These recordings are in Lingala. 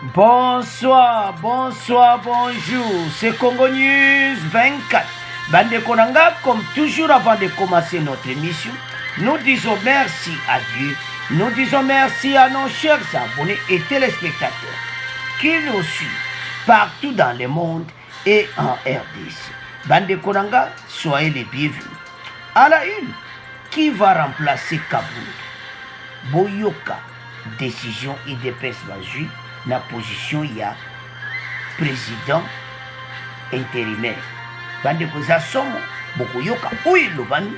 Bonsoir, bonsoir, bonjour. C'est Congo News 24. Bande Konanga, comme toujours avant de commencer notre émission, nous disons merci à Dieu. Nous disons merci à nos chers abonnés et téléspectateurs qui nous suivent partout dans le monde et en RDC. Bande Konanga, soyez les bienvenus. À la une, qui va remplacer Kaboul? Boyoka, décision IDPS Bazui. Na position il y a président intérimaire bande koza somo bokoyoka oyo lobani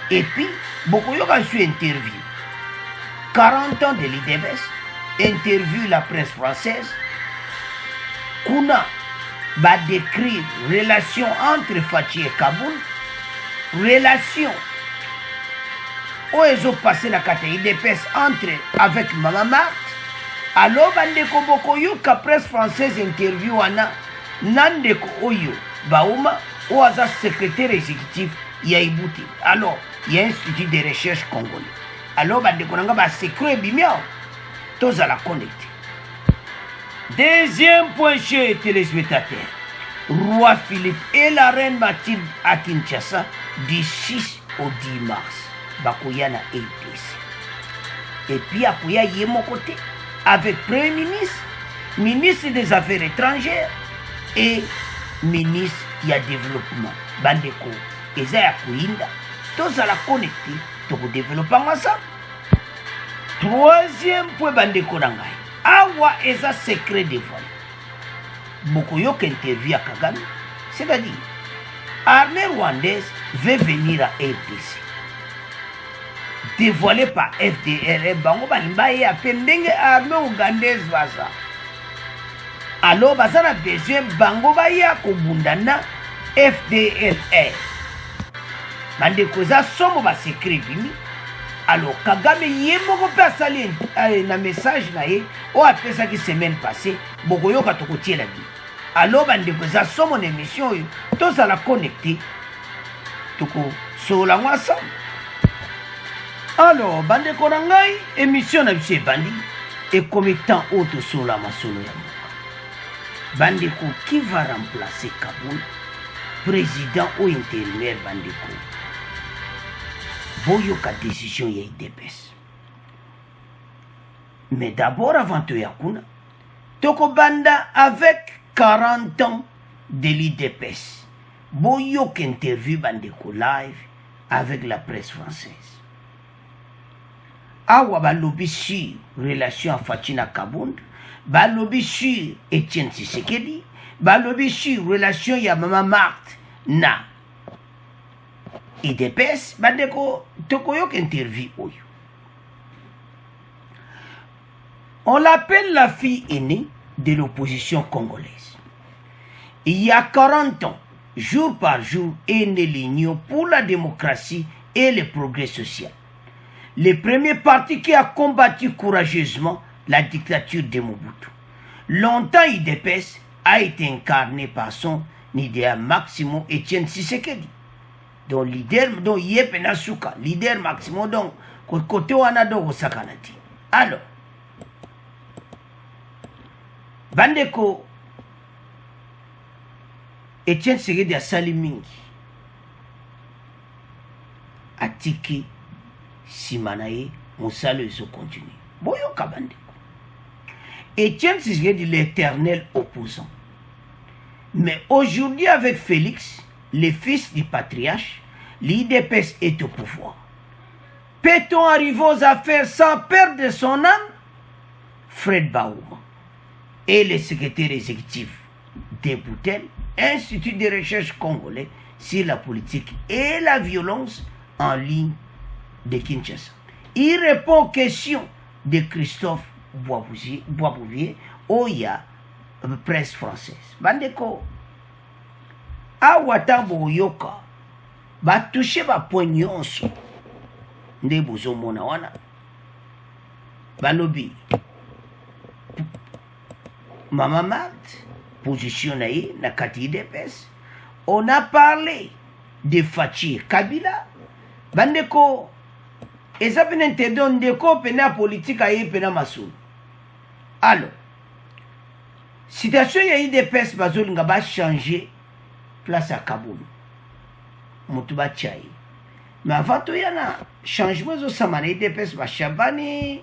et puis bokoyoka sur interview 40 ans de l'IDPS, interview la presse française kuna ba décrire relation entre Fachi et Kaboul, relation oyo passé na kata IDPS entre avec Mama Marthe. Alors, bandeko bokoyoka presse française interview wana nandeko oyo bauma oaza secrétaire exécutif ya Ibuti. Alors, il y a un institut de recherche congolais. Alors, bandeko nanga ba secret bimiao toza la connecter. Deuxième point chez téléspectateurs. Roi Philippe et la reine Mathilde à Kinshasa du 6 au 10 mars. Bakoyana RDC. Et puis akoya yemo côté. Avec Premier ministre, ministre des Affaires étrangères et ministre du développement. Bandeko, eza ya kuinda, tous à la connecter, tout pour développer ensemble. Troisième point, bandeko nangai. Awa eza secret de vol. Bokoyo interview à Kagame, c'est-à-dire, l'armée rwandaise veut venir à RDC. Dévoilé par FDLR, bango balimbaye a pendenge armée ougandaise baza. Alors baza na besoin bango baya kobundana FDLR. Bande koza somo ba secret bimi. Alors Kagame yemoko pe asali na message na ye o apesa ki semaine passée bokoyoka tokotie la bi. Alors bande koza somo na émission yo tous à la connecter toko sola ensemble. Alors, bande korangai, émission na biso bandi et comme temps autre sur la masolo ya moka. Bandeko qui va remplacer Kaboul, président ou intérimaire bandeko. Boyoka décision ya IDPS. Mais d'abord avant to yakuna, toko banda avec 40 ans de l'IDPS. Boyoka interview bandeko live avec la presse française. Awa balobi sur relation à Fatina Kaboul, balobi sur Etienne Tshisekedi, balobi sur relation ya Mama Marthe na IDPS, bandeko tokoyok interview oyo. On l'appelle la fille aînée de l'opposition congolaise. Il y a 40 ans, jour par jour, est née l'Union pour la démocratie et le progrès social. Le premier parti qui a combattu courageusement la dictature de Mobutu. Longtemps, IDPS a été incarné par son leader Maximo Etienne Tshisekedi. Donc, leader, donc, Yepena Souka, leader Maximo, donc, côté Wanado Osakanati. Alors, Bandeko, Etienne Tshisekedi a salimingi, a tiki, Simanaye, Moussalo se continue. Boyoka bandeko. Etienne Tshisekedi l'éternel opposant. Mais aujourd'hui avec Félix, le fils du patriarche, l'IDPS est au pouvoir. Peut-on arriver aux affaires sans perdre son âme? Fred Baouma et le secrétaire exécutif des Boutel, Institut de recherche congolais sur la politique et la violence en ligne de Kinshasa. Il répond aux questions de Christophe Boisbouvier, Oya, presse française. Bandeko, Awatambo Yoka, ba touché ba poignonso, nde bozo mona wana. Balobi, Mama Marthe, position naïe, na kati IDPS. On a parlé de Fachi Kabila. Bandeko, et ça peut être de quoi pena politique à y pena masoul. Alors, situation ya IDPS bazolinga changer place à Kaboul mutu bachai mais avant tout yana changement ezosama na IDPS Shabani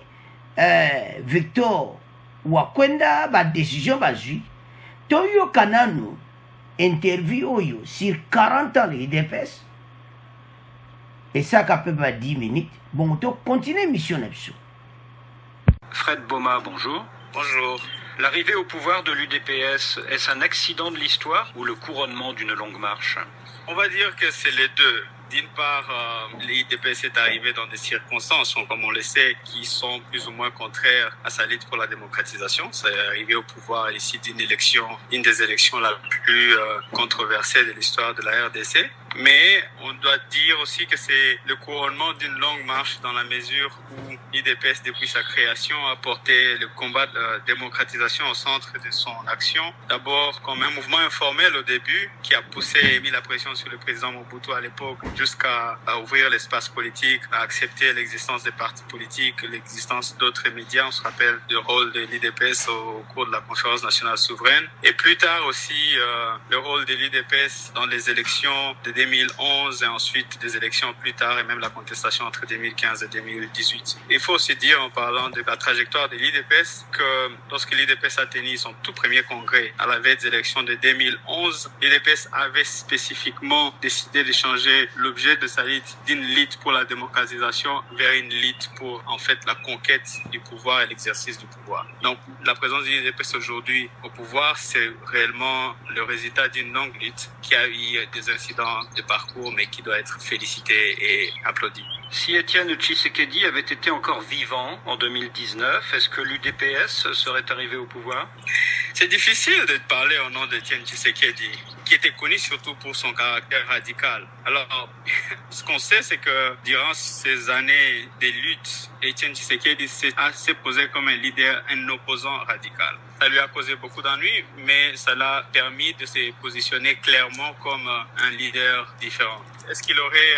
Victor Wakwenda décision bazwi toyoka nanu interview oyo sur 40 ans de IDPS et ça qu'à peu près 10 minutes bon to continuer mission na biso. Fred Boma, bonjour. Bonjour. L'arrivée au pouvoir de l'UDPS, est-ce un accident de l'histoire ou le couronnement d'une longue marche? On va dire que c'est les deux. D'une part, l'IDPS est arrivé dans des circonstances, comme on le sait, qui sont plus ou moins contraires à sa lutte pour la démocratisation. C'est arrivé au pouvoir ici d'une des élections la plus controversée de l'histoire de la RDC. Mais on doit dire aussi que c'est le couronnement d'une longue marche dans la mesure où l'IDPS, depuis sa création, a porté le combat de la démocratisation au centre de son action. D'abord comme un mouvement informel au début qui a poussé et mis la pression sur le président Mobutu à l'époque jusqu'à ouvrir l'espace politique, à accepter l'existence des partis politiques, l'existence d'autres médias. On se rappelle du rôle de l'IDPS au cours de la conférence nationale souveraine. Et plus tard aussi le rôle de l'IDPS dans les élections de 2011 et ensuite des élections plus tard et même la contestation entre 2015 et 2018. Il faut aussi dire en parlant de la trajectoire de l'IDPS que lorsque l'IDPS a tenu son tout premier congrès à la veille des élections de 2011, l'IDPS avait spécifiquement décidé de changer l'objet de sa lutte d'une lutte pour la démocratisation vers une lutte pour en fait la conquête du pouvoir et l'exercice du pouvoir. Donc la présence de l'IDPS aujourd'hui au pouvoir, c'est réellement le résultat d'une longue lutte qui a eu des incidents de parcours mais qui doit être félicité et applaudi. Si Étienne Tshisekedi avait été encore vivant en 2019, est-ce que l'UDPS serait arrivé au pouvoir? C'est difficile de parler au nom d'Étienne Tshisekedi, qui était connu surtout pour son caractère radical. Alors, ce qu'on sait, c'est que durant ces années de lutte, Étienne Tshisekedi s'est posé comme un leader, un opposant radical. Ça lui a causé beaucoup d'ennuis, mais ça l'a permis de se positionner clairement comme un leader différent. Est-ce qu'il aurait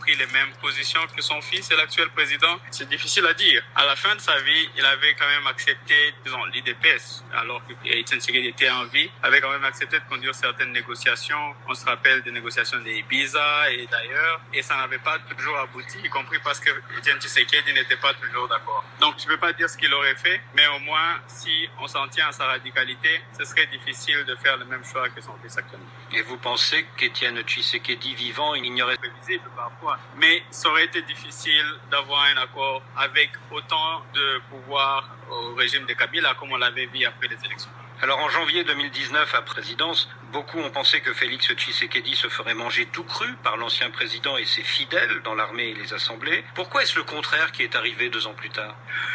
pris les mêmes positions que son fils et l'actuel président? C'est difficile à dire. À la fin de sa vie, il avait quand même accepté, disons, l'IDPS, alors que Étienne Tshisekedi était en vie, avait quand même accepté de conduire certaines négociations. On se rappelle des négociations des Ibiza et d'ailleurs, et ça n'avait pas toujours abouti, y compris parce que Étienne Tshisekedi n'était pas toujours d'accord. Donc, je ne peux pas dire ce qu'il aurait fait, mais au moins, si on s'en tient à sa radicalité, ce serait difficile de faire le même choix que son fils actuellement. Et vous pensez qu'Étienne Tshisekedi vivant ignorait prévisible parfois, mais ça aurait été difficile d'avoir un accord avec autant de pouvoir au régime de Kabila comme on l'avait vu après les élections. Alors en janvier 2019 à présidence, beaucoup ont pensé que Félix Tshisekedi se ferait manger tout cru par l'ancien président et ses fidèles dans l'armée et les assemblées. Pourquoi est-ce le contraire qui est arrivé 2 ans plus tard?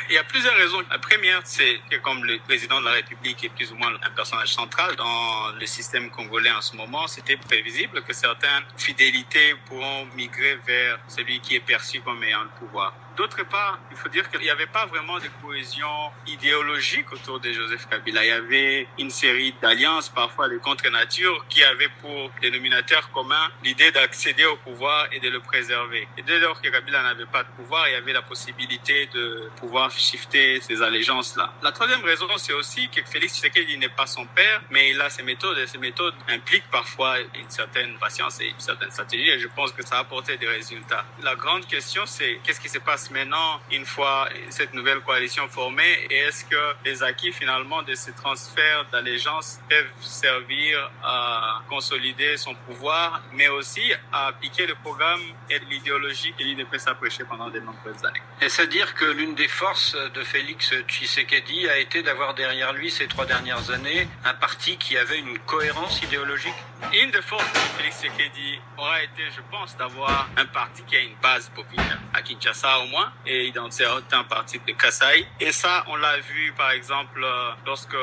Il y a plusieurs raisons. La première, c'est que comme le président de la République est plus ou moins un personnage central dans le système congolais en ce moment, c'était prévisible que certaines fidélités pourront migrer vers celui qui est perçu comme ayant le pouvoir. D'autre part, il faut dire qu'il n'y avait pas vraiment de cohésion idéologique autour de Joseph Kabila. Il y avait une série d'alliances, parfois de contre-nature, qui avaient pour dénominateur commun l'idée d'accéder au pouvoir et de le préserver. Et dès lors que Kabila n'avait pas de pouvoir, il y avait la possibilité de pouvoir shifter ces allégeances-là. La troisième raison, c'est aussi que Félix Tshisekedi n'est pas son père, mais il a ses méthodes, et ces méthodes impliquent parfois une certaine patience et une certaine stratégie, et je pense que ça a apporté des résultats. La grande question, c'est qu'est-ce qui se passe maintenant une fois cette nouvelle coalition formée et est-ce que les acquis finalement de ce transfert d'allégeance peuvent servir à consolider son pouvoir mais aussi à appliquer le programme et l'idéologie que l'IDPS a prêché pendant de nombreuses années. Est-ce à dire que l'une des forces de Félix Tshisekedi a été d'avoir derrière lui ces 3 dernières années un parti qui avait une cohérence idéologique? Une des forces de Félix Tshisekedi aura été, je pense, d'avoir un parti qui a une base populaire à Kinshasa au moins et dans certains partis de Kasaï. Et ça, on l'a vu par exemple lorsque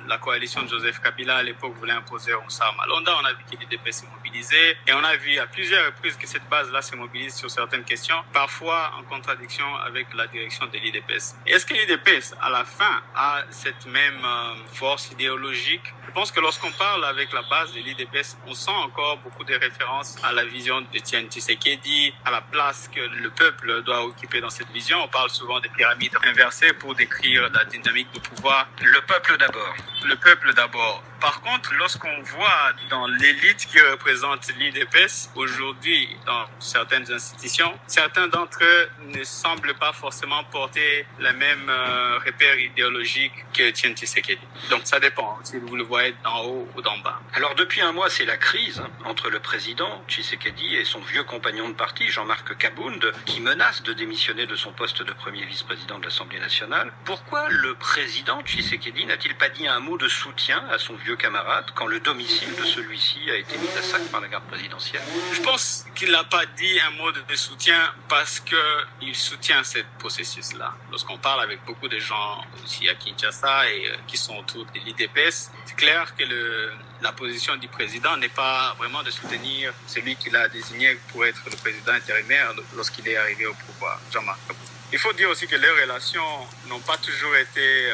la coalition de Joseph Kabila à l'époque voulait imposer Onsar Malonda. On a vu qu'il était mobilisé mobilisée. Et on a vu à plusieurs reprises que cette base-là se mobilise sur certaines questions, parfois en contradiction avec la direction de l'IDPS. Est-ce que l'IDPS, à la fin, a cette même force idéologique? Je pense que lorsqu'on parle avec la base de l'IDPS, on sent encore beaucoup de références à la vision d'Étienne Tshisekedi, à la place que le peuple doit occuper dans cette vision. On parle souvent des pyramides inversées pour décrire la dynamique de pouvoir. Le peuple d'abord. Le peuple d'abord. Par contre, lorsqu'on voit dans l'élite qui représente l'IDPS aujourd'hui dans certaines institutions, certains d'entre eux ne semblent pas forcément porter la même repère idéologique que Étienne Tshisekedi. Donc ça dépend si vous le voyez d'en haut ou d'en bas. Alors depuis un mois, c'est la crise entre le président Tshisekedi et son vieux compagnon de parti, Jean-Marc Kabound, qui menace de démissionner de son poste de premier vice-président de l'Assemblée nationale. Pourquoi le président Tshisekedi n'a-t-il pas dit un mot de soutien à son vieux camarade quand le domicile de celui-ci a été mis à sac par la garde présidentielle? Je pense qu'il n'a pas dit un mot de soutien parce qu'il soutient ce processus-là. Lorsqu'on parle avec beaucoup de gens aussi à Kinshasa et qui sont autour de l'IDPS, c'est clair que la position du président n'est pas vraiment de soutenir celui qu'il a désigné pour être le président intérimaire lorsqu'il est arrivé au pouvoir, Jean-Marc Kabound. Il faut dire aussi que leurs relations n'ont pas toujours été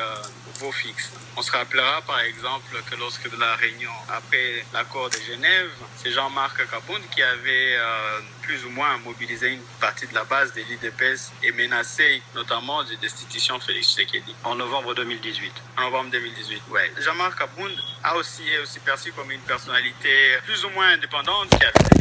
beau fixe. On se rappellera par exemple que lorsque de la réunion après l'accord de Genève, c'est Jean-Marc Kabound qui avait plus ou moins mobilisé une partie de la base de l'IDPS et menacé notamment de destitution Félix Tshisekedi. En novembre 2018. En novembre 2018, ouais. Jean-Marc Kabound est aussi perçu comme une personnalité plus ou moins indépendante qui avait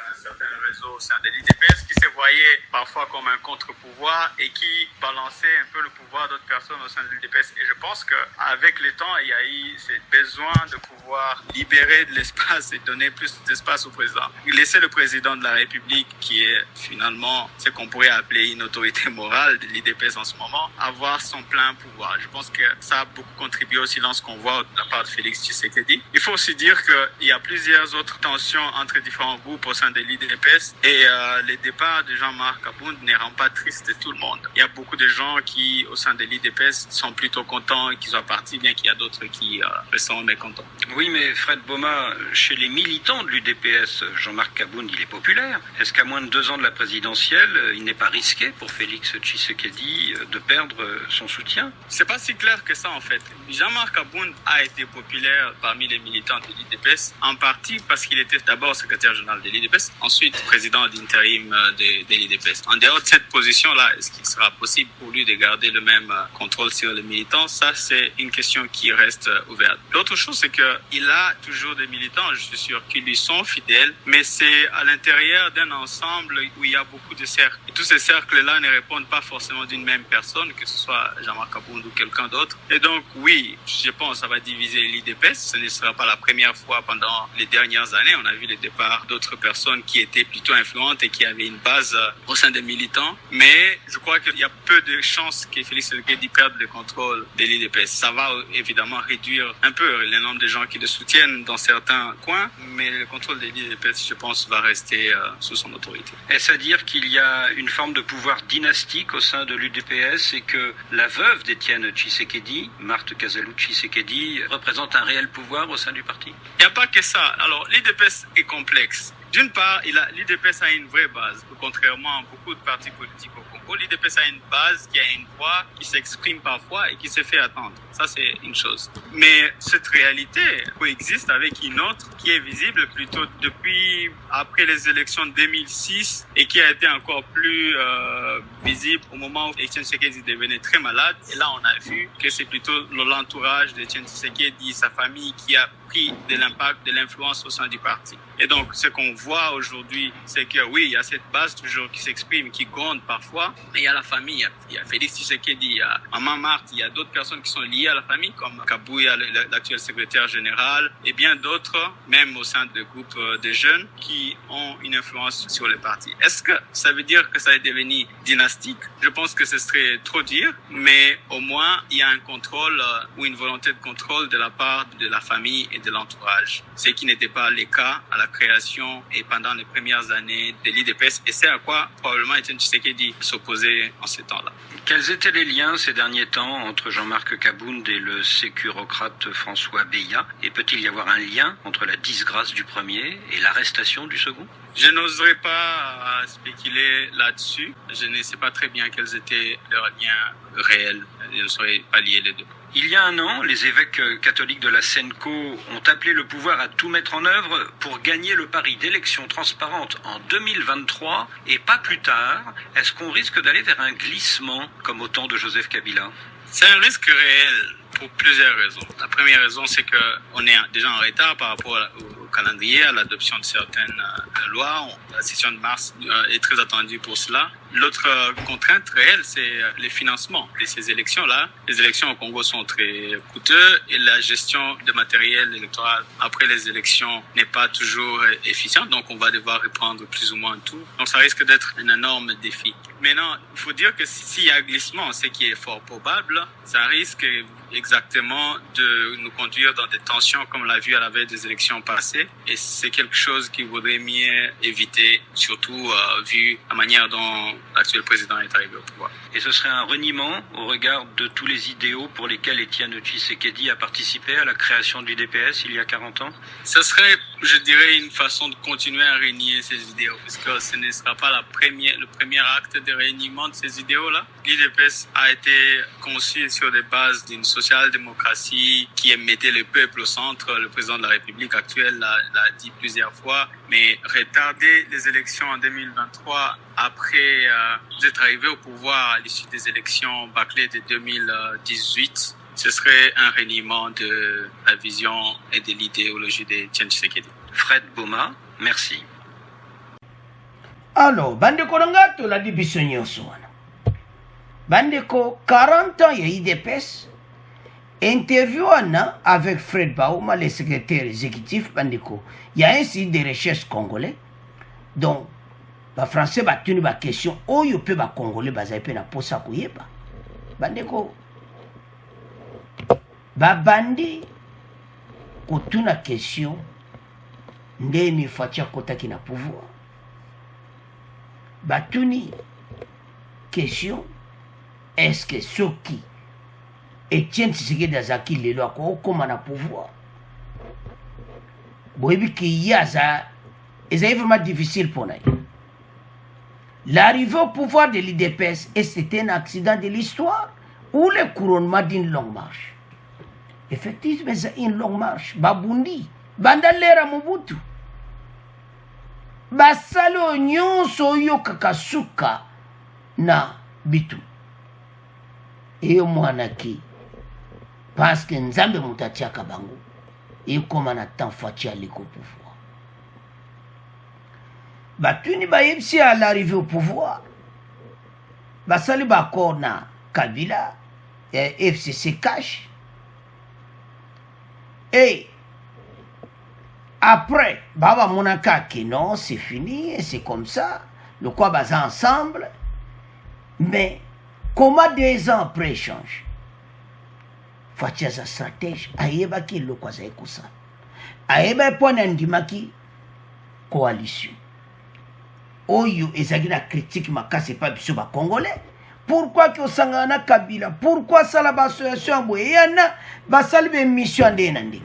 un certain réseau au sein de l'IDPS qui se voyait parfois comme un contre-pouvoir et qui balançait un peu le pouvoir d'autres personnes au sein de l'IDPS. Et je pense qu'avec le temps, il y a eu ce besoin de pouvoir libérer de l'espace et donner plus d'espace au président. Laisser le président de la République, qui est finalement ce qu'on pourrait appeler une autorité morale de l'IDPS en ce moment, avoir son plein pouvoir. Je pense que ça a beaucoup contribué au silence qu'on voit de la part de Félix Tshisekedi. Il faut aussi dire qu'il y a plusieurs autres tensions entre différents groupes au sein de l'IDPS et le départ de Jean-Marc Kabound ne rend pas triste tout le monde. Il y a beaucoup de gens qui, au sein de l'IDPS, sont plutôt contents qu'ils soient partis, bien qu'il y a d'autres qui sont mécontents. Oui, mais Fred Bauma, chez les militants de l'UDPS, Jean-Marc Kabound, il est populaire. Est-ce qu'à moins de 2 ans de la présidentielle, il n'est pas risqué pour Félix Tshisekedi de perdre son soutien? C'est pas si clair que ça, en fait. Jean-Marc Kabound a été populaire parmi les militants de l'IDPS, en partie parce qu'il était d'abord secrétaire général de l'IDPS, ensuite président d'intérim de l'IDPS. En dehors de cette position-là, est-ce qu'il sera possible pour lui de garder le même contrôle sur les militants? Ça, c'est une question qui reste ouverte. L'autre chose, c'est qu'il a toujours des militants, je suis sûr, qui lui sont fidèles, mais c'est à l'intérieur d'un ensemble où il y a beaucoup de cercles. Et tous ces cercles-là ne répondent pas forcément d'une même personne, que ce soit Jean-Marc Kabound ou quelqu'un d'autre. Et donc, oui, je pense que ça va diviser l'IDPS. Ce ne sera pas la première fois pendant les dernières années. On a vu le départ d'autres personnes qui étaient plutôt influentes et qui avaient une base au sein des militants. Mais je crois qu'il y a peu de chances que Félix Tshisekedi perde le contrôle de l'IDPS. Ça va évidemment réduire un peu le nombre de gens qui le soutiennent dans certains coins, mais le contrôle de l'IDPS, je pense, va rester sous son autorité. Est-ce à dire qu'il y a une forme de pouvoir dynastique au sein de l'UDPS et que la veuve d'Étienne Tshisekedi, Marthe Kazalou Tshisekedi, représente un réel pouvoir au sein du parti? Il n'y a pas que ça. Alors, l'IDPS est complexe. D'une part, l'IDPS a une vraie base, contrairement à beaucoup de partis politiques au Congo. L'IDPS a une base qui a une voix, qui s'exprime parfois et qui se fait attendre. Ça, c'est une chose. Mais cette réalité coexiste avec une autre qui est visible plutôt depuis après les élections de 2006 et qui a été encore plus visible au moment où Étienne Tshisekedi devenait très malade. Et là, on a vu que c'est plutôt l'entourage d'Étienne Tshisekedi, sa famille, qui a pris de l'impact, de l'influence au sein du parti. Et donc, ce qu'on voit aujourd'hui, c'est que oui, il y a cette base toujours qui s'exprime, qui gronde parfois, mais il y a la famille, il y a Félix Tshisekedi, il y a Maman Marthe, il y a d'autres personnes qui sont liées à la famille, comme Kabouya, l'actuel secrétaire général, et bien d'autres, même au sein de groupes de jeunes, qui ont une influence sur le parti. Est-ce que ça veut dire que ça est devenu dynastique? Je pense que ce serait trop dire, mais au moins, il y a un contrôle ou une volonté de contrôle de la part de la famille et de l'entourage. Ce qui n'était pas le cas à la création et pendant les premières années de l'IDPS, et c'est à quoi probablement Etienne Tshisekedi s'opposait en ces temps-là. Quels étaient les liens ces derniers temps entre Jean-Marc Kabound et le sécurocrate François Beya? Et peut-il y avoir un lien entre la disgrâce du premier et l'arrestation du second? Je n'oserais pas spéculer là-dessus. Je ne sais pas très bien quels étaient leurs liens réels. Je ne saurais pas lier les deux. Il y a un an, les évêques catholiques de la Senco ont appelé le pouvoir à tout mettre en œuvre pour gagner le pari d'élections transparentes en 2023 et pas plus tard. Est-ce qu'on risque d'aller vers un glissement comme au temps de Joseph Kabila? C'est un risque réel pour plusieurs raisons. La première raison, c'est qu'on est déjà en retard par rapport au calendrier, à l'adoption de certaines lois. La session de mars est très attendue pour cela. L'autre contrainte réelle, c'est les financements de ces élections-là. Les élections au Congo sont très coûteuses et la gestion de matériel électoral après les élections n'est pas toujours efficiente. Donc, on va devoir reprendre plus ou moins tout. Donc, ça risque d'être un énorme défi. Maintenant, il faut dire que s'il y a glissement, ce qui est fort probable, ça risque exactement de nous conduire dans des tensions comme on l'a vu à la veille des élections passées. Et c'est quelque chose qu'il vaudrait mieux éviter, surtout vu la manière dont l'actuel président est arrivé au pouvoir. Et ce serait un reniement au regard de tous les idéaux pour lesquels Etienne Tshisekedi a participé à la création du DPS il y a 40 ans? Ce serait, je dirais, une façon de continuer à régner ces idéaux, puisque ce ne sera pas le premier acte de régniement de ces idéaux-là. L'IDPS a été conçu sur des bases d'une social-démocratie qui mettait le peuple au centre. Le président de la République actuelle l'a dit plusieurs fois, mais retarder les élections en 2023 après d'être arrivé au pouvoir à l'issue des élections bâclées de 2018, ce serait un reniement de la vision et de l'idéologie d'Etienne Tshisekedi. Fred Boma, merci. Alors, bandeko nanga to la di biso nyonso wana. Bandeko 40 ans ya IDPS. Interview wana avec Fred Bauma, le secrétaire exécutif bandeko. Il y a un site de recherche congolais. Donc ba français ba tuni ba question oyo pe ba congolais ba zape na posa kuyeba. Bandeko ba bandi kotuna question ndeni fatia kotaki na pouvoir. Batuni question est-ce que soki Etienne Tshisekedi azaki lelo akokoma na pouvoir boyebi ki yaza ezali vraiment difficile pour naye. L'arrivée au pouvoir de l'IDPS c'était un accident de l'histoire ou le couronnement d'une longue marche. Effectivement, c'est une longue marche. Babundi bandalera Mobutu basalo nyonso yo kakasuka na bitu eyo mwanaki parce que nzambe mutatiaka bango ekoma na temps fati aliko pouvoir batuni bayebisi à l'arrivée au pouvoir basali bakor na Kabila FCC cash et après, Baba Monaka qui non, c'est fini, et c'est comme ça, le quoi basa ensemble. Mais comment 2 ans après change? Fatia sa stratège, ayeba ki le quoi ça ekosa. Ayeba pona ndimaki coalition. Oyo ezaki na critique makase pa biso ba congolais. Pourquoi que osangana Kabila? Pourquoi ça la association boyana basalbe mission ndenandi?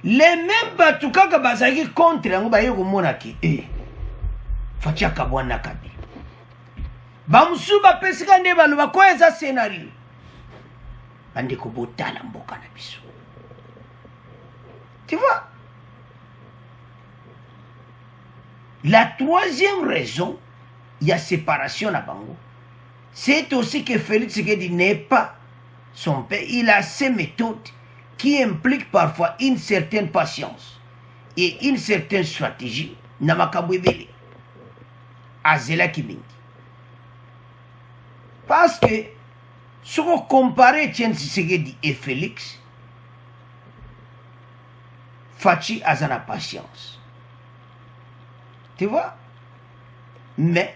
Les mêmes batukaka bazaki contre yango baye komona ki fatia kabwana kabi bamusu bapesika nde baloba ko eza scénario bande ko botala mboka na biso. Tu vois, la troisième raison, il y a séparation à Bango, c'est aussi que Félix Tshisekedi n'est pas son père. Il a ses méthodes qui implique parfois une certaine patience et une certaine stratégie. Namakabwebele Azela Kimingi. Parce que si on compare Etienne Tshisekedi et Félix, Fachi a la patience. Tu vois? Mais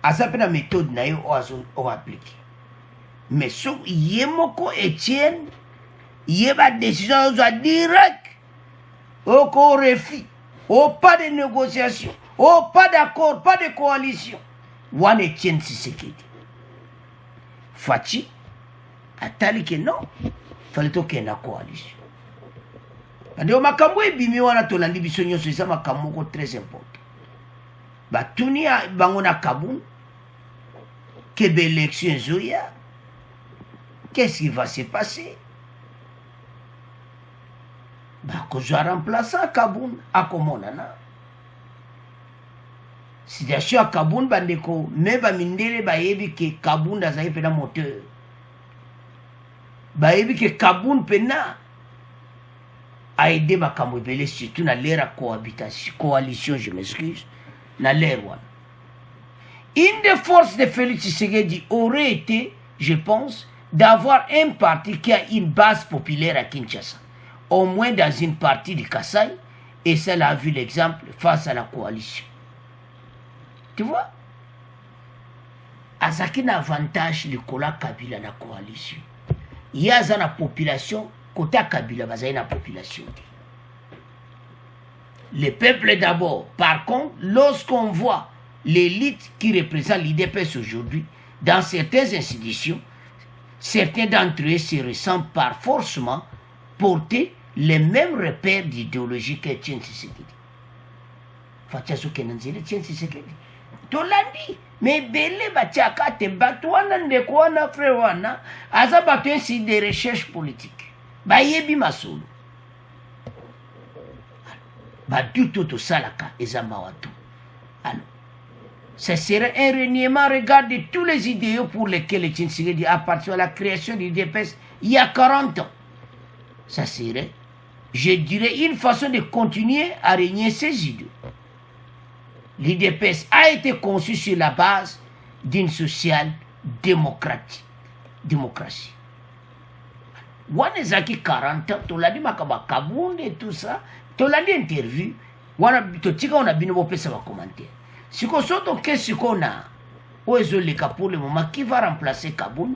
à sa méthode n'a pas appliqué. Mais si Yemoko Etienne, il y a des décisions directes au refus, au pas de négociation, au pas d'accord, pas de coalition. Wan Etienne Tshisekedi. Fachi, atali que non, fallait qu'il y ait une coalition. Parce makambo ebimi wana tolandi biso nyonso eza makambo très important. Batuni bango na Kaboun, kebe élection ezoya. Qu'est-ce qui va se passer? Kozwa remplaçant Kaboun akomonana. Situation à Kaboun bandeko meba mindele bayebi ke Kaboun azali pena moteur. Bayebi ke Kaboun pena a aidé makambo ebele surtout na l'ère cohabitation, coalition, je m'excuse, na l'ère wana. Une des forces de Félix Tshisekedi aurait été, je pense, d'avoir un parti qui a une base populaire à Kinshasa, au moins dans une partie du Kasaï, et cela a vu l'exemple face à la coalition. Tu vois? Azaki na avantage le kola Kabila na coalition. Il y a la population, côté Kabila, bazai na population. Le peuple d'abord. Par contre, lorsqu'on voit l'élite qui représente l'IDPS aujourd'hui, dans certaines institutions, certains d'entre eux se ressentent par forcément porter les mêmes repères d'idéologie que Etienne Tshisekedi. Fachaso Kenanzele Etienne Tshisekedi. Tolandi, mais belé batiaka te batouana ndekouana frewana, aza batu ainsi des recherches politiques. Bayebi masolo. Batu toto salaka ezamawatu. Alors, ce serait un reniement regard de tous les idéaux pour lesquels Etienne Tshisekedi a participé à la création du DPS il y a 40 ans. Ça serait, je dirais, une façon de continuer à régner ces idées. L'IDPS a été conçu sur la base d'une social-démocratie. Wanezaki 40 ans, toladi makaba Kaboun et tout ça, toladi interview, wana totika on a binobo pesa va commentaire. Si qu'on soto qu'est-ce qu'on a, Ouezoleka pour le moment, qui va remplacer Kaboun?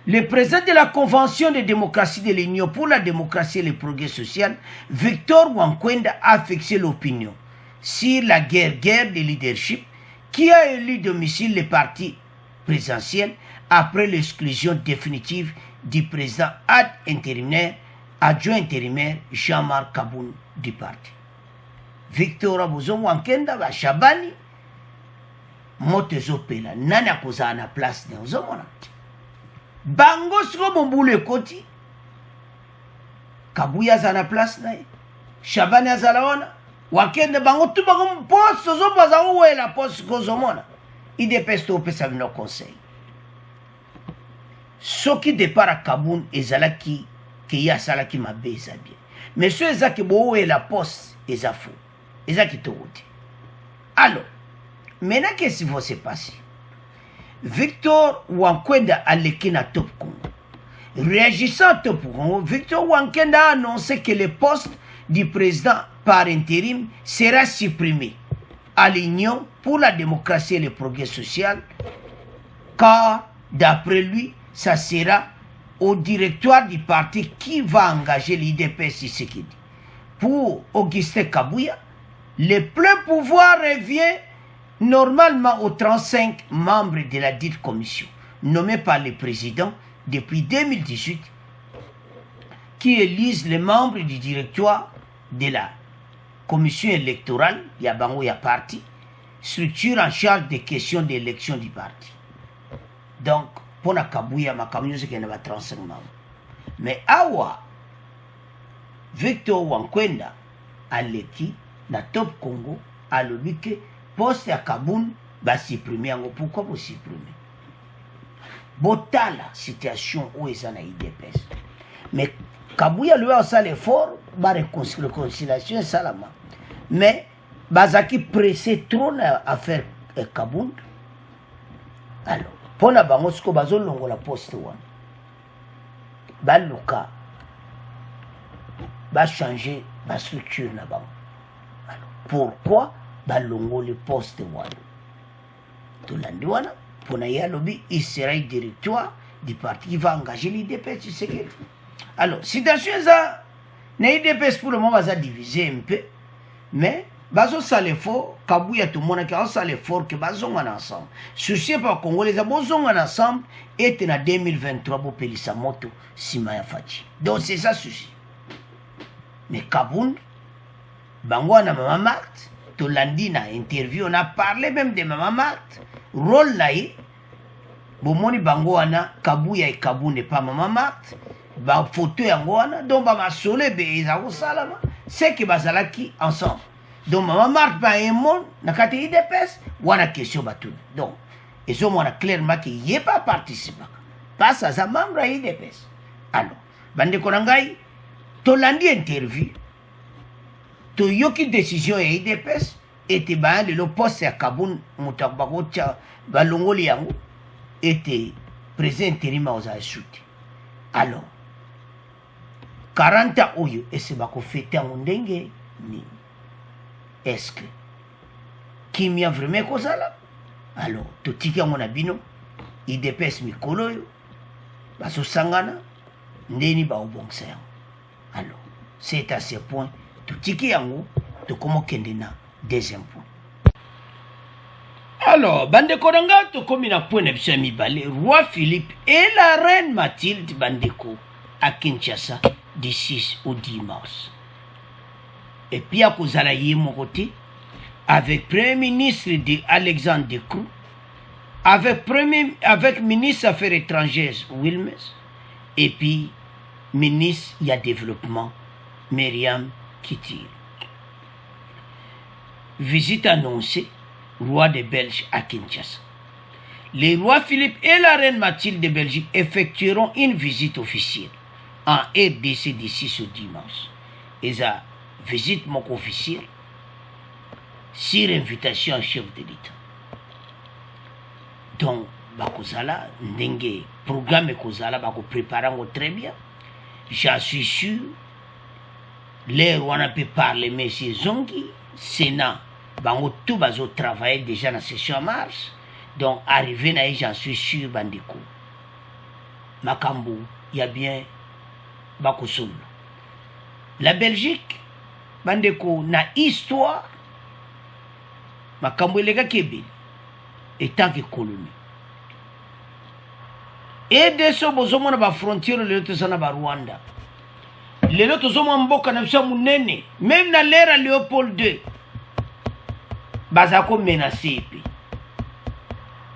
Le président de la Convention de démocratie de l'Union pour la démocratie et le progrès social, Victor Wankwenda, a fixé l'opinion sur la guerre de leadership qui a élu domicile le parti présidentiel après l'exclusion définitive du président adjoint intérimaire Jean-Marc Kaboun du parti. Victor Abouzo Wankwenda va Shabani Motezopela nani akoza na place ne ozomona. Bango siko bombulu ekoti Kabuya aza na place na ye, Shabani azala wana, Wakende bango tu bango poste ozopaza owela poste kozomona. IDPS topesa bino conseil. Soki départ à Kaboun ezalaki ke ya salaki mabe eza bien. Mais ceux ezaki bo owela poste eza faux. Ezaki towote. Alors, maintenant qu'est-ce qui va se passer? Victor Wankwenda a léqué na Top Congo. Réagissant à Top Congo, Victor Wankwenda a annoncé que le poste du président par intérim sera supprimé à l'Union pour la démocratie et le progrès social, car d'après lui, ça sera au directoire du parti qui va engager l'IDPS Tshisekedi. Pour Augustin Kabuya, le plein pouvoir revient normalement aux 35 membres de la dite commission, nommés par le président depuis 2018, qui élisent les membres du directoire de la commission électorale, Yabango ya parti, structure en charge des questions d'élection du parti. Donc, pour la Kabuya, ma communauté, il y a 35 membres. Mais awa, Victor Wankwenda, à l'équipe, na Top Congo, a lobby que poste à Kaboun va supprimer. Pourquoi vous supprimez? Bota la situation où ils sont à IDPS. Mais Kabuya lui a fait l'effort, la réconciliation, salama. Mais Bazaki pressé trop à faire Kaboun. Alors, pour la bangosko bazo longo la poste one. Baluka va changer la structure na bango. Alors, pourquoi balongo le poste one? Tolandi wana pour na yalobi il sera le directoire du parti qui va engager l'IDPS Tshisekedi. Alors, situation ça na IDPS pour le moment baza divisé un peu, mais bazo sale fort kabuya tout le monde qui a sale fort que bazonga ensemble. Souci par Congolais bazonga ensemble et na 2023 bo pelisa moto sima ya fachi. Donc c'est ça souci. Mais Kaboun bango na Mama Marthe to landi na interview on a parlé même de Mama Marthe rôle là bomoni bango wana Kabuya et Kabou n'est pas Mama Marthe ba photo yango wana donc ba masole be ezako salama c'est que bazalaki ensemble. Donc Mama Marthe ba emon na kati IDPS wana question batun. Donc ils ont clairement qu'il n'y a pas participé. Pas à sa membre à IDPS. Alors, bande konangai to landi interview to yoki décision ya IDPS était ba le poste à Kaboun mutakbako cha balongoli yango était président intérim aux aïsoute. Alors 40 ans oyo ese bako fêter en ndenge ni est-ce que kimia vraiment kozala? Alors to tiki mon abino IDPS mikolo yo baso sangana ndeni ba obongsa yango. Alors c'est à ce point to tiki yango to komo kendena deuxième point. Alors bandeko nanga to komi na point na biso ya mibale roi Philippe et la reine Mathilde bandeko à Kinshasa du 6 au 10 mars. Et puis à kozala ye mon côté avec premier ministre de Alexandre De Croo, avec ministre des Affaires étrangères Wilmes, et puis ministre du développement Myriam Kitty. Visite annoncée, roi de Belgique à Kinshasa. Les rois Philippe et la reine Mathilde de Belgique effectueront une visite officielle en RDC du 6 au 10 mars. Et ça, visite mon officiel sur invitation en chef de l'État. Donc, bakozala ndenge programme kozala bako préparer très bien. J'en suis sûr. L'air où on a pu parler M. Zongi, Sénat, bango tout bazo travailler déjà dans la session en mars. Donc, arrivé là, j'en suis sûr, bandeko. Makambo, il y a bien bakosolo. La Belgique, bandeko, na histoire, makambo elega kebe etant que colonie. Et de ce bozomo na ba frontière le tozana ba Rwanda. Le tozomo mboka na biso munene, même na l'ère Léopold II. Bazako menacé pe.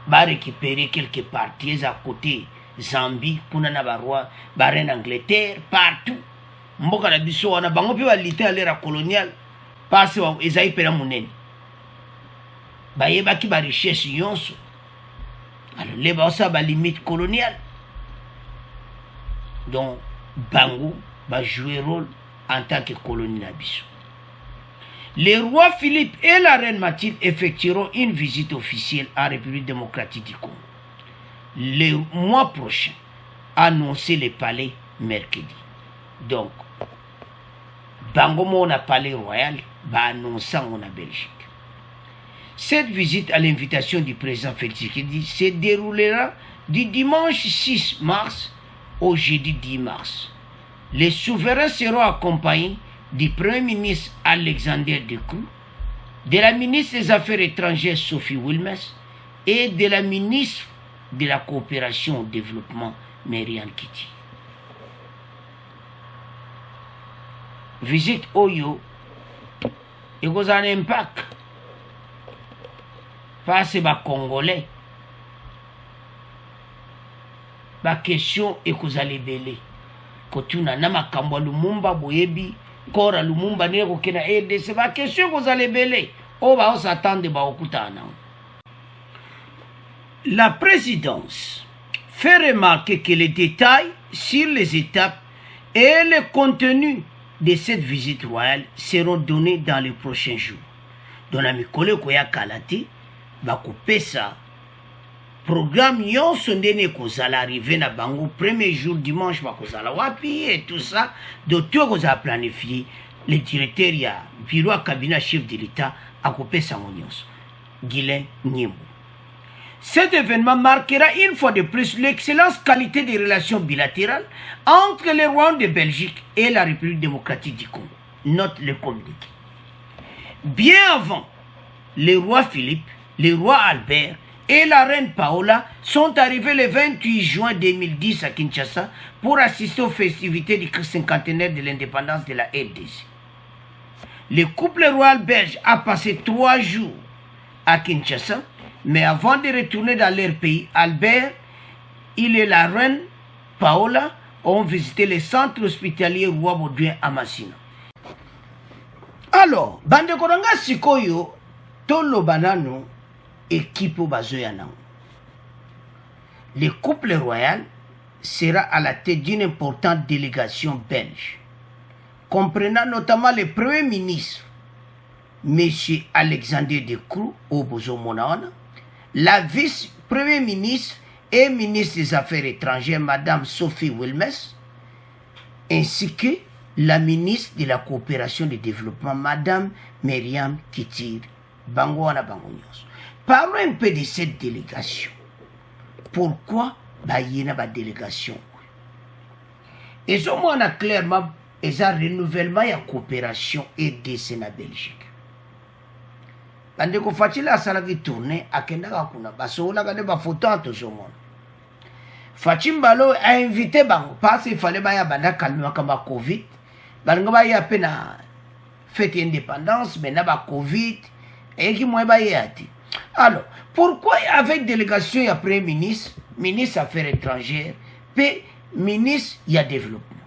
Ba récupérer quelques parties à côté Zambie, kuna na ba roi, ba reine Angleterre partout. Mboka na biso wana bango pe ba lité à l'ère coloniale. Parce que ezai pera munene. Bayeba ki ba richesse yonso. Alors les basa ba limite coloniale. Donc bango va jouer rôle en tant que colonie nabiso. Les rois Philippe et la reine Mathilde effectueront une visite officielle en République démocratique du Congo. Le mois prochain, annoncé le palais mercredi. Donc, bango mon a palais royal, va annoncer on a Belgique. Cette visite à l'invitation du président Félix Tshisekedi se déroulera du dimanche 6 mars au jeudi 10 mars. Les souverains seront accompagnés du Premier ministre Alexandre De Croo, de la ministre des Affaires étrangères Sophie Wilmes et de la ministre de la Coopération au Développement Myriam Kitty. Visite Oyo et vous en impact. Face aux Congolais, la question est que vous allez belé. Quand tu n'as pas de Lumumba, Boyebi, Kora Lumumba, Nero, Kena, Ede, c'est la question que vous allez belé. On va s'attendre à Okutana. La présidence fait remarquer que les détails sur les étapes et le contenu de cette visite royale seront donnés dans les prochains jours. Dans la Mikole Koya Kalati, bakopesa programme yonso ndene kozala arrivé na bango premier jour dimanche bakozala wapi et tout ça donc tout kozala planifié le directeur ya bureau cabinet chef de l'État akopesa nyonso Guilain Nyembo. Cet événement marquera une fois de plus l'excellente qualité des relations bilatérales entre le royaume de Belgique et la République démocratique du Congo. Note le communiqué. Bien avant, le roi Philippe, le roi Albert et la reine Paola sont arrivés le 28 juin 2010 à Kinshasa pour assister aux festivités du cinquantenaire de l'indépendance de la RDC. Le couple royal belge a passé 3 jours à Kinshasa, mais avant de retourner dans leur pays, Albert, il et la reine Paola ont visité le centre hospitalier Roi Baudouin à Massina. Alors, bande koranga sikoyo, tolo banano, équipe bazoyana. Le couple royal sera à la tête d'une importante délégation belge, comprenant notamment le Premier ministre, M. Alexander De Croo, Obozo Monaona, la vice-premier ministre et ministre des Affaires étrangères, Mme Sophie Wilmès, ainsi que la ministre de la coopération et du développement, Mme Myriam Kitir Bangoana Bangonyos. Parlons un peu de cette délégation. Pourquoi il y a une délégation? Et ce on a clairement un renouvellement de la coopération et de la Belgique. Bandeko Fatila Salagi tourné à Kendaka Kuna, Basola Gade Bafoto en tout ce monde. Fachimbalo a invité Bango, parce qu'il fallait que calmer comme Covid. Bango a à peine fête indépendance, mais n'a pas Covid, et qui m'a dit. Alors, pourquoi avec délégation il y a Premier ministre, ministre des Affaires étrangères, puis ministre il y a développement.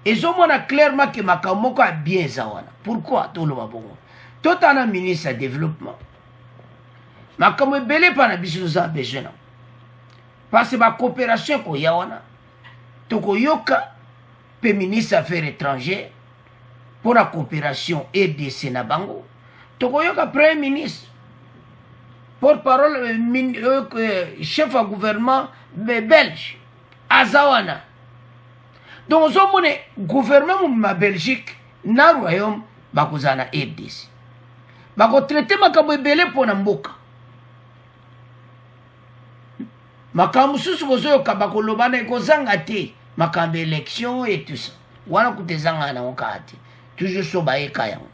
Et ce on a clairement que Makamoko a bien zawana. Pourquoi tout le monde? Tout un ministre de développement. Mais comme je ne sais pas si vous avez besoin. Parce que la coopération qu'il y a, le ministre des Affaires étrangères, pour la coopération et de Sénabango, le Premier ministre, porte-parole, chef de gouvernement belge, Azawana. Donc, le gouvernement de la Belgique, dans le royaume, bakuzana RDC. Bako traité makambo ebele pona mboka. Makambo susu bozo kabako lobana ekozanga te makambo élection et tout ça. Wana kutezanga na okati. Toujours so baeka yango.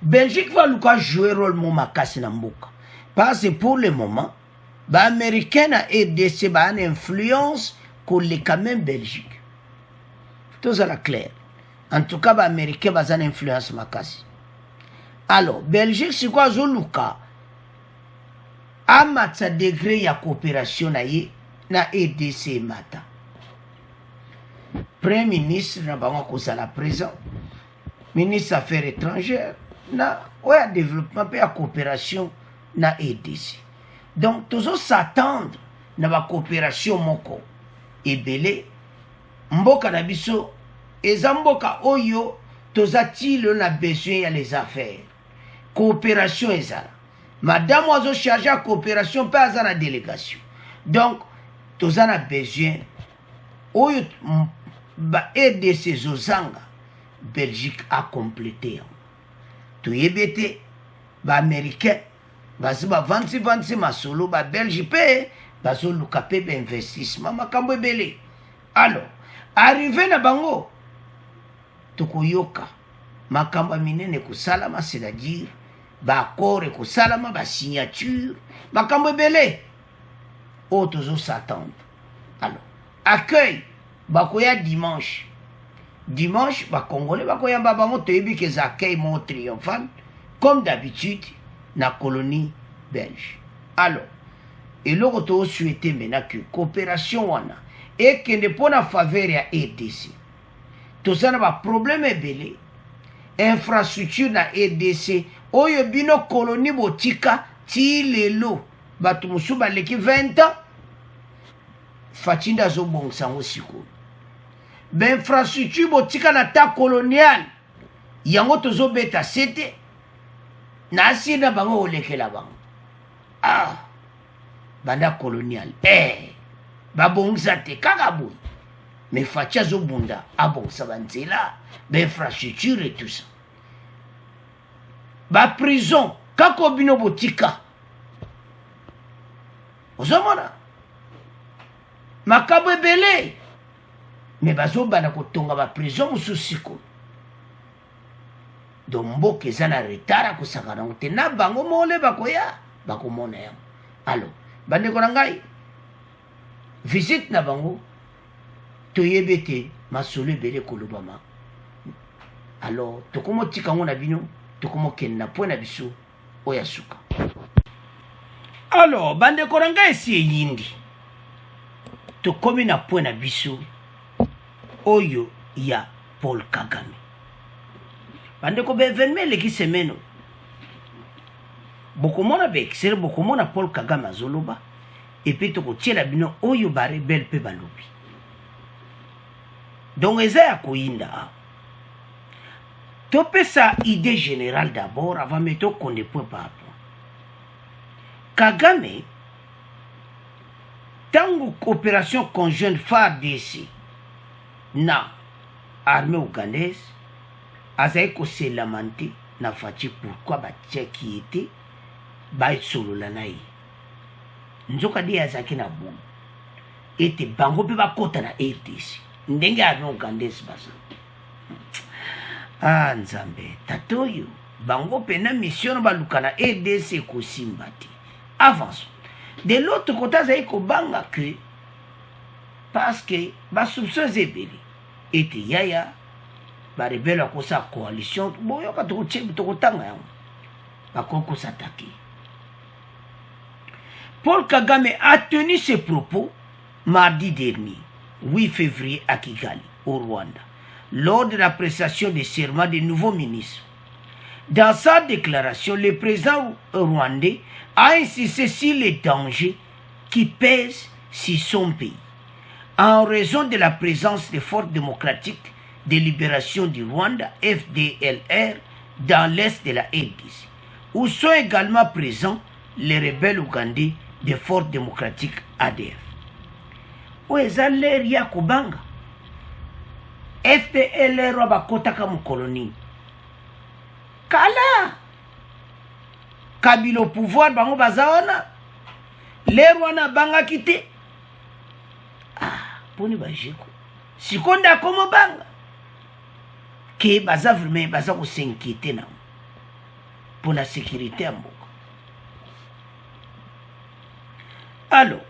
Belgique va luka jouer rôle mo makasi na mboka. Parce que pour le moment, ba américain na RDC ba une influence qu'on les quand même Belgique. Tout ça la clair. En tout cas, les Américains ont une influence makasi. Alors, Belgique, c'est quoi Zoluka? À matza degré ya coopération na RDC mata. Premier ministre na bango kozala présent. Ministre des Affaires étrangères na oya développement pe ya coopération na RDC. Donc, toujours s'attendre na ba coopération moko ebele mboka na biso ezamboka oyo tozati le na besoin ya les affaires coopération ezala madame ozo chargé à coopération pas à la délégation donc tozana besoin oyo ba RDC zozanga Belgique a complété to yebete ba américain baziba 26 masolo ba Belgique pe bazo lukape ba investissement makambo ebele. Alors arrivé na bango tokoyoka makambo minene kosalama, c'est-à-dire ba accord kosalama, ba signature makambo ebele o tozo s'attendre. Alors accueil bakoya dimanche ba congolais bakoya bango toyebi que accueil mon triomphal comme d'habitude na colonie belge. Alors et l'autre to souhaité maintenant que coopération wana et que ne pas na faveur ya RDC. Tout ça n'a pas problème ebele. Infrastructure na RDC oyo bino colonie botika ti lelo batu musuba leki 20 ans fatinda zo bongsango siko. Ben infrastructure botika na ta colonial yango tozo beta sete na sina bango olekela bango. Ah banda colonial babongisa te kaka boye mais fatia zobunda abongisa banzela bainfrastructure et tout ça baprison kako bino botika ozomona makambo ebele me bazobanda kotonga baprison mosusu sikoyo do mboka eza na retard akosaka nango te na bango mole bakoya bakomona yango. Alors bandeko na ngai visite na bango toyebi ete masolo ebele kolobama. Alors tokomotika yango na bino tokomokende na point na biso oyo suka. Alors bandeko na ngai esi eyindi tokomi na point na biso oyo ya Paul Kagame. Bandeko be événement eleki semaine bokomona be exere bokomona Paul Kagame azoloba epi tokotiela bino oyo barebele mpe balobi. Donc eza ya koyinda topesa idée générale d'abord avant mais tokonde point par point. Kagame tango opération conjointe FARDC na armée ougandaise azali kose lamante na faci pourquoi batiaki ete baesolola na ye nzoka de azalaki na bomu ete bango mpe bakota na RDC ndenge armée ougandaise baza. Ah nzambe tata oyo bango mpe na mission no baluka na RDC ekosimba te. Avance de l'autre côté azali kobanga ke parce que basoupçon ebele ete yaya barebele akosa coalition boyoka tokotanga yango bakoki kosatake. Paul Kagame a tenu ses propos mardi dernier 8 février à Kigali au Rwanda lors de la prestation des serments des nouveaux ministres. Dans sa déclaration, le président rwandais a insisté sur les dangers qui pèsent sur son pays en raison de la présence des forces démocratiques de libération du Rwanda, FDLR, dans l'est de la RDC, où sont également présents les rebelles ougandais des forces démocratiques ADF. Où est l'air Yakobanga? FDLR Rabakotaka Mukolonie. Kala Kabila au pouvoir bango bazaona lero wana banga kite poni bajeko sikonda komo banga ke baza vraiment baza ko s'inquiéter na pour la sécurité ya mboka. Alors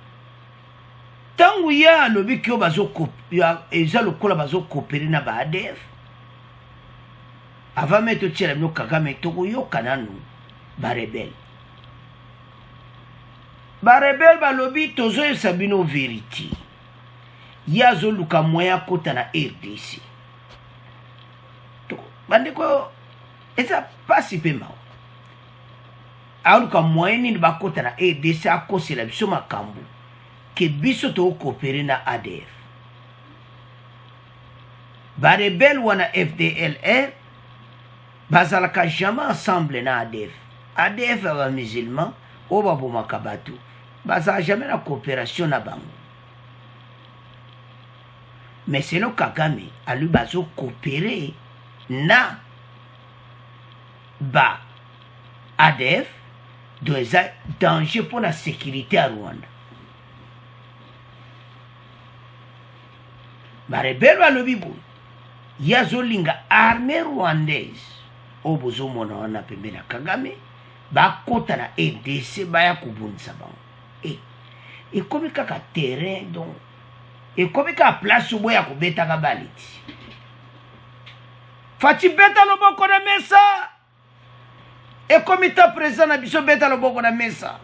tangu ya alobi kyo bazo kopia eza lokola bazo coopérer na ba ADF avant mettre tiela no Kagame toko yoka nanu barebel balobi tozo sabino vérité yazo luka moya kota na RDC to bandeko eza pasi pema aluka moya ni bakota na RDC akosela biso makambo ke biso to coopérer na ADF barebel wana FDLR bazalaka jamais ensemble na ADF. ADF aba musulman o babomaka bato bazala jamais na coopération na bango. Mais selon Kagame alu bazo coopérer na ba ADF donc danger pour la sécurité à Rwanda. Barebel balobi boy yazolinga armée rwandaise obozo mona wana pembe na Kagame bakota na RDC baya kubunisa bango ekomi kaka terrain donc ekomi kaka place obo ya kobeta ka baliti fati beta loboko na mesa ekomi ta président na biso beta loboko na mesa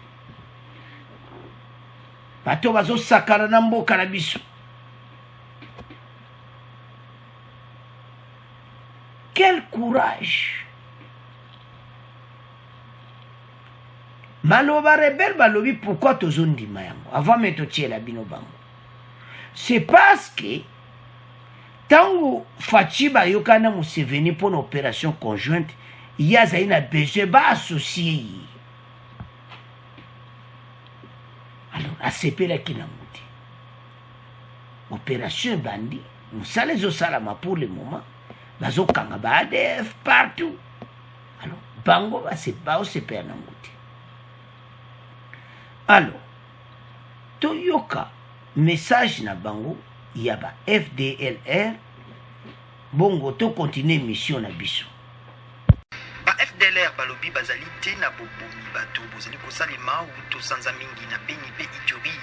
bato bazo sakana na mboka na biso. Quel courage! Maloba rebelle balobi pourquoi tozondi mayango avant mettre la bino bango. C'est parce que tango Fachiba yokana Museveni pour une opération conjointe, il y a une besoin ba associé. Alors ACP la kinamuti. Opération bandi, nous salles au salama pour le moment. Bazo kanga ba ADF partout. Alors bango ba se ba o se perd nanguti. Alors toyoka message na bango ya ba FDLR bongo to continue mission na biso. Ba FDLR balobi bazali te na bobomi bato bozali kosalema uto sanza mingi na Beni pe Ituri.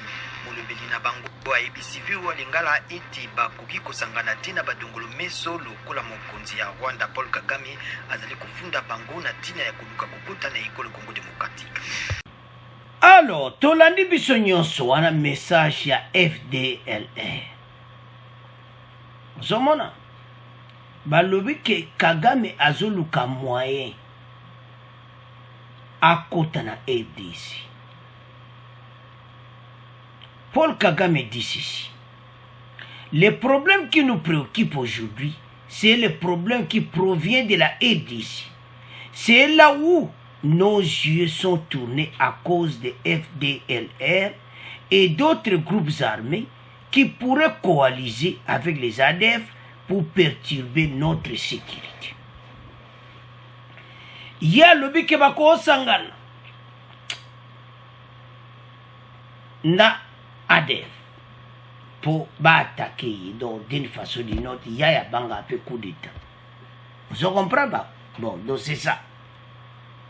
Molobeli na bango ayebisi viu alingala ete bakoki kosangana te na badongolo meso lokola mokonzi ya Rwanda Paul Kagame azali kofunda bango na tina ya koluka kokota na ekolo Congo démocratique. Alors tolandi biso nyonso wana message ya FDLR zomona balobi ke Kagame azoluka moyen akota na ADC. Paul Kagame dit ceci: le problème qui nous préoccupe aujourd'hui, c'est le problème qui provient de la ADC. C'est là où nos yeux sont tournés à cause de FDLR et d'autres groupes armés qui pourraient coaliser avec les ADF pour perturber notre sécurité. Il y a le but qui va sangana na ADF pour attaquer donc d'une façon ou d'une autre. Il y a banga un peu coup d'état. Vous comprenez pas? Bon, donc c'est ça.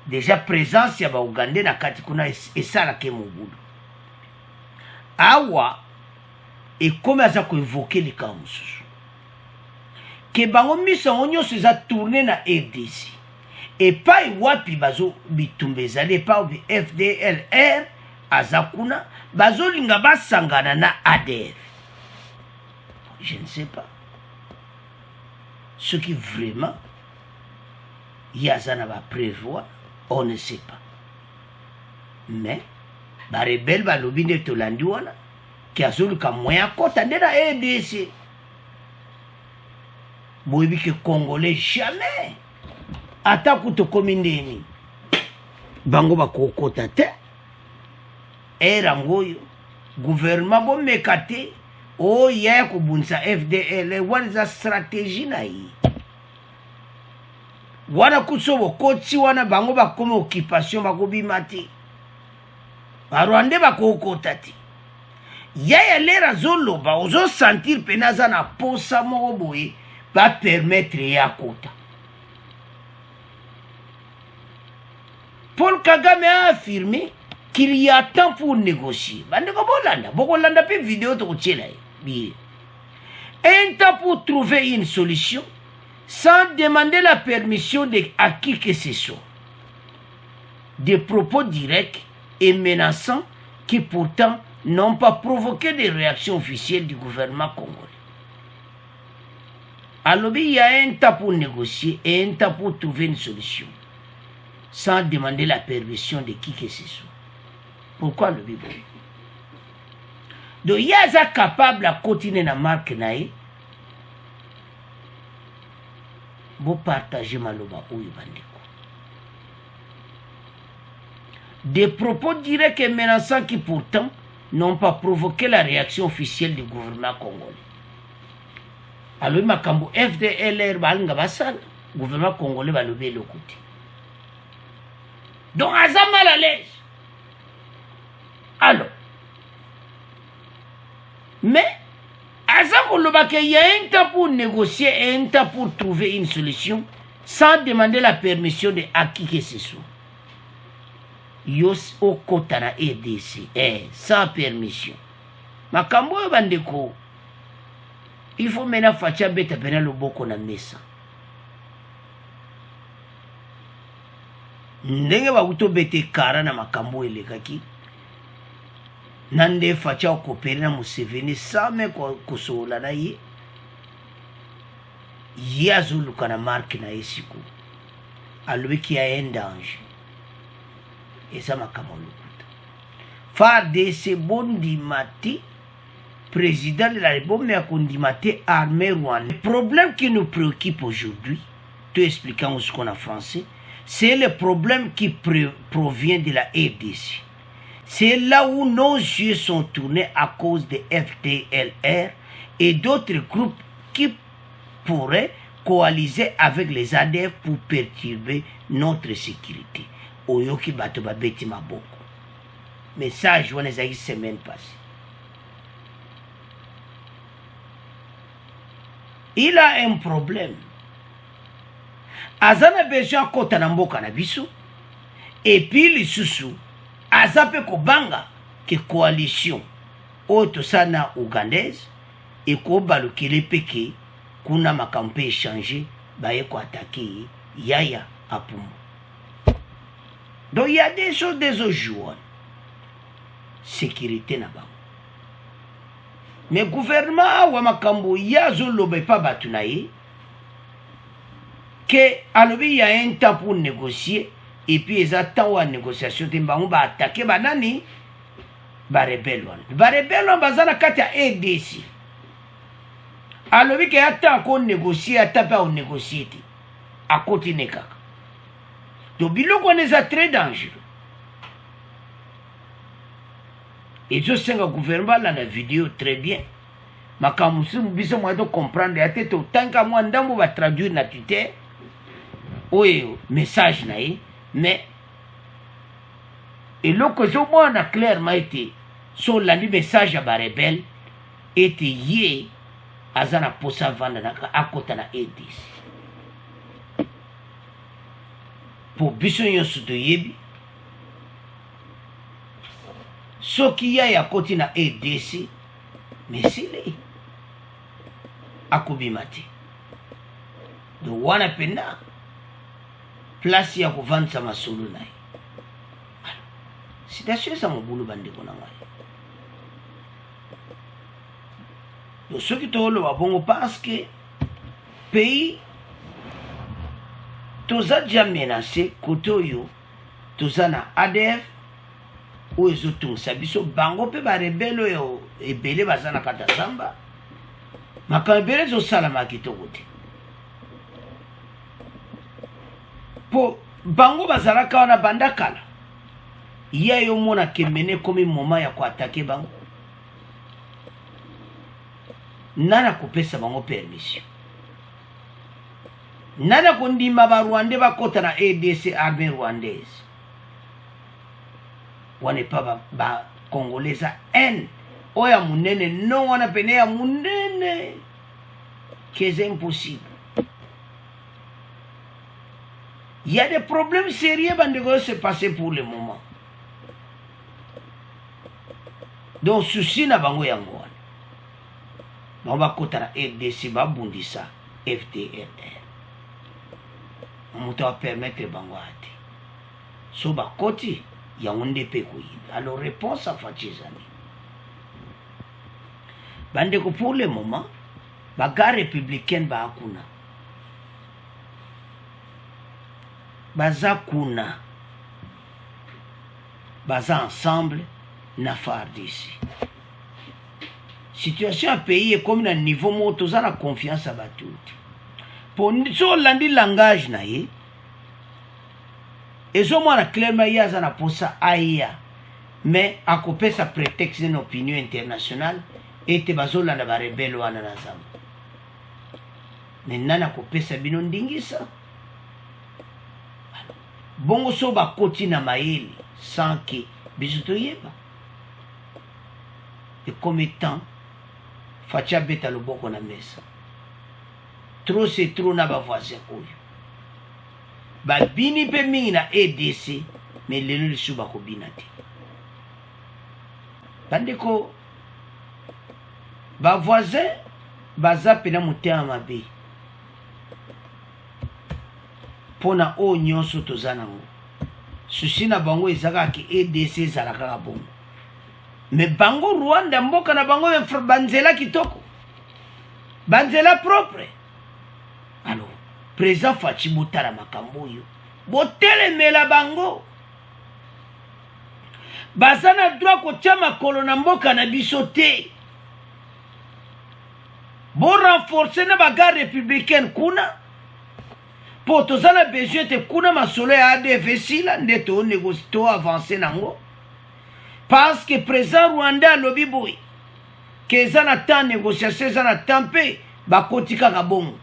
Déjà présence ya ba Ougandais na kati kuna esala ke mubudu. Awa et comme aza ko évoquer les cas mususu. Que bango miso onyo se za tourner na RDC. Et pas wapi bazo bitumbezale pas FDLR azakuna bazo linga basangana na ADF. Je ne sais pas. Ce qui vraiment Yazana va prévoir, on ne sait pas. Mais ba rebelle ba lobine tolandi wana ki azoluka moyen kota ndena ADC. Boyebi ke Congolais jamais ata kuto komindeni bango bakokota te era ngoyo gouvernement bo mekate o ya kubunsa FDL wana stratégie na yi wana kusobo koti wana bango bakoma occupation bakobimati barwande bakokota te ya lera zoloba ozo sentir penaza na posa moko boye va permettre ya kota. Paul Kagame a affirmé qu'il y a temps pour négocier. Bolanda pe vidéo to bien. Un temps pour trouver une solution sans demander la permission à qui que ce soit. Des propos directs et menaçants qui pourtant n'ont pas provoqué des réactions officielles du gouvernement congolais. Alors il y a un temps pour négocier et un temps pour trouver une solution sans demander la permission de qui que ce soit. Pourquoi le Bible? Donc il y a capable à continuer la marque naïe. Vous partagez maloba ou bandeko. Des propos directs et menaçants qui pourtant n'ont pas provoqué la réaction officielle du gouvernement congolais. Alors makambo FDLR balinga basala, gouvernement congolais va lever le côté. Donc à ça mal à l'aise. Alors, mais à ça il y a un temps pour négocier et un temps pour trouver une solution sans demander la permission de à qui que ce soit. Yos au kotana EDC sans permission. Makambo bandeko. Il faut maintenant faire beta pena le boko na mesa. Ndenge ba uto bete kara na makambo elekaki. Nande facha okopere na Museveni same kosola na ye. Yazuluka na marque na esiku. Alwe qui a un danger. Et ça makambo lukuta. FARDC bondi mati président de la République a condamné l'armée rwandaise. Le problème qui nous préoccupe aujourd'hui, tout expliquant ce qu'on a en français, c'est le problème qui provient de la RDC. C'est là où nos yeux sont tournés à cause de FDLR et d'autres groupes qui pourraient coaliser avec les ADF pour perturber notre sécurité. Oyoki bato babeti maboko. Message wana za semaine passée. il a un problème. Azana besoin kota na mboka na biso. Et puis les sous azape ko banga que coalition auto sana ougandaise et ko balukile peke kuna makampe échanger baye ko attaquer yaya apumu. Donc il y a des choses des jours. Sécurité na bango. Mais gouvernement wa makambo ya zolobe pa batunaye que alobi y a un temps pour négocier et puis ils attendent la négociation de bango ba attaquer banani ba rebelle bazana kati ya ADC. Alobi que attend qu'on négocie atape on négocier à continuer kaka. Donc biloko on est très dangereux. Et je sais que le gouvernement dans la vidéo très bien. Mais quand nous sommes comprendre, tant que moi, on va traduire la tutelle, oui, message, mais, et là que je vois clairement été, sur le message à Barrebel, était hier, à Zana Posa Vanda, à côté de la ADC. Pour Bissonyon Soutoyebi, ce qui y a à côté de la ADC, mais c'est les akobimati. Donc, wana pena, place ya kovanda sa masolo na ye. Citation sa mobulu bandeko na ngai. Donc, ceux qui te le wabongo parce que pays, toza déjà menacé, kotoyo, toza na ADF, ou ezotungisa biso bango pe ba rebelle oyo ebele baza na kata zamba makambo ebele ezosala kitoko te po bango bazalaka wana banda kala ya yo mona kemene komi moma ya koatake bango nana kopesa bango permission nana kondima ba Rwandais bakota na ADC armée rwandaise. On n'est pas congolais ça haine oya munene non on a peine ya munene que c'est impossible. Il y a des problèmes sérieux qui se passer pour le moment. Donc souci na bango yango on va kotana RDC ba bundisa FDLR on va permettre bango ati so ba koti ya onde pe koyina. Alors réponse à Fatizani bandeko pour le moment bagarre républicaine ba akuna baza kuna baza ensemble na FARDC. Situation à pays est comme un niveau moto za la confiance à battu pour so landi langage na ye et so moi clairement ya za na posa aya mais à couper sa prétexte d'une opinion internationale et te bazola na ba rebelle wana na zamba mais nana couper sa bino ndingisa bongo so ba koti na maili sans que bizuto yeba et comme étant facha beta loboko na mesa trop c'est trop na ba voisin oyo ba bini pe mingi na ADC mais lelo lisu ba ko binati bandeko ba voisin baza pena mutema mabe pona o nyonso tozana ngo susi na bango ezaka ki ADC zalaka bongo mais bango Rwanda mboka na bango banzela kitoko banzela propre. Alors président Fachi Butara makambo yo botele mela bango bazana droit ko chama kolona mboka na biso te bon renforcer na bagarre républicaine kuna pour tozana besoin te kuna masolo ya ADF sila ndeto négocie to avancer nango parce que président Rwanda lobi boy que ça na temps négociation ça na tempé ba kotika ka bongo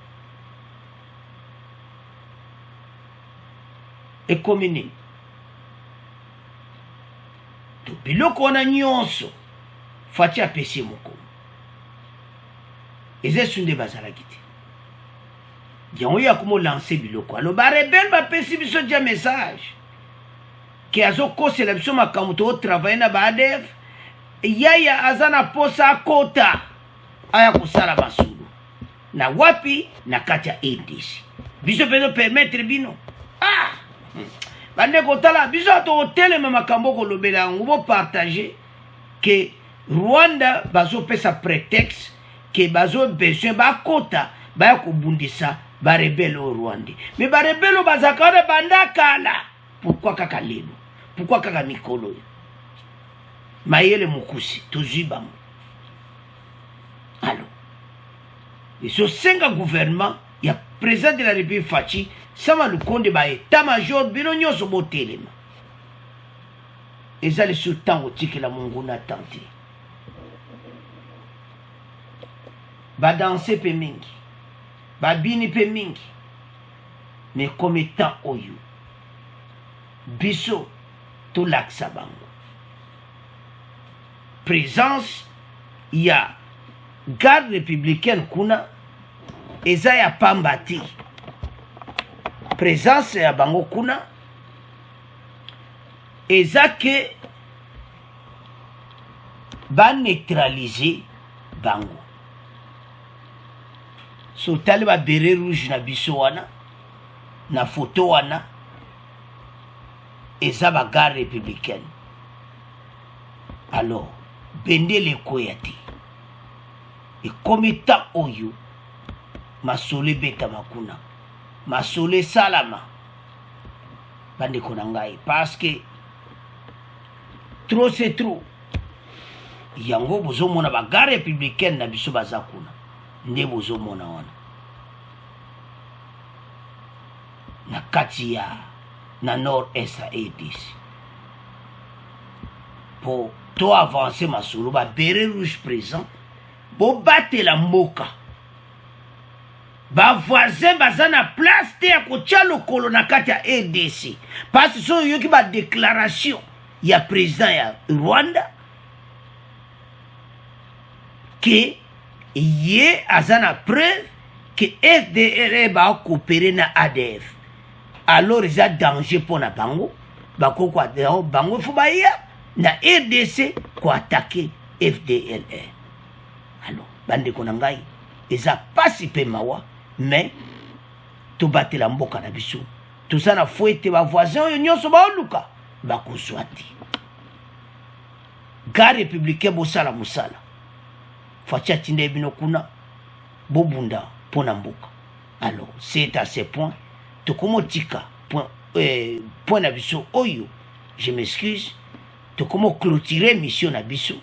et commune to biloko na nyonso fati apesi moko eze sunde bazala kiti yango ya komo lancer biloko alo ba rebelle ba pesi biso dia message ke azokosela biso makambo to travailler na ba ADF yaya azana posa kota aya kusala basulu na wapi na kati ya ADC biso pezo permettre bino bande kotala biso to telema makambo ko lobela yango bo partager que Rwanda bazo pesa prétexte que bazo besoin ba kota ba kobundisa ba rebelle au Rwanda mais ba rebelle bazakana banda kala pourquoi kaka lelo pourquoi kaka mikolo mayele mukusi toziba alors et ce senga gouvernement ya président de la République Fachi sama le konde ba état-major bino nyonso botelema ezali sultan otikela mungu na tante ba danser pe mingi ba bini pe mingi mais comme étant oyo biso to laksa bango présence ya garde républicaine kuna eza ya pambati présence ya bango kuna eza ke ba neutraliser bango so tali ba beret rouge na biso wana na photo wana eza ba garde républicaine alors bendele koya te et comme état oyo masole beta makuna masole salama bande konangai parce que trop c'est trop yango bozo mona ba garde républicaine na biso bazakuna nde bozo mona wana na kati ya na nord est à ADC pour to avancer masolo ba beret rouge présent bo battre la mboka ba voisin baza na place te ya kotia lokolo na kati ya ADC parce que so yoki ba déclaration ya président ya Rwanda que ye azana preuve que FDLR ba coopérer na ADF alors il y a danger pour na bango bako kwa bango fo ba ya na RDC ko attaquer FDLR alors bande konangai eza pasi pe mawa mais to batela mboka na biso to sana fouete ba voisin nyonso ba luka ba kuswati garde républicain bo sala musala facha tinde bino kuna bobunda pona mboka alors c'est à ce point to komotika point na biso oyo je m'excuse to komo clôturer mission na biso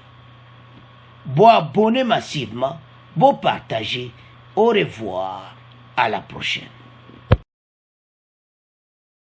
bo abonner massivement bo partager au revoir à la prochaine.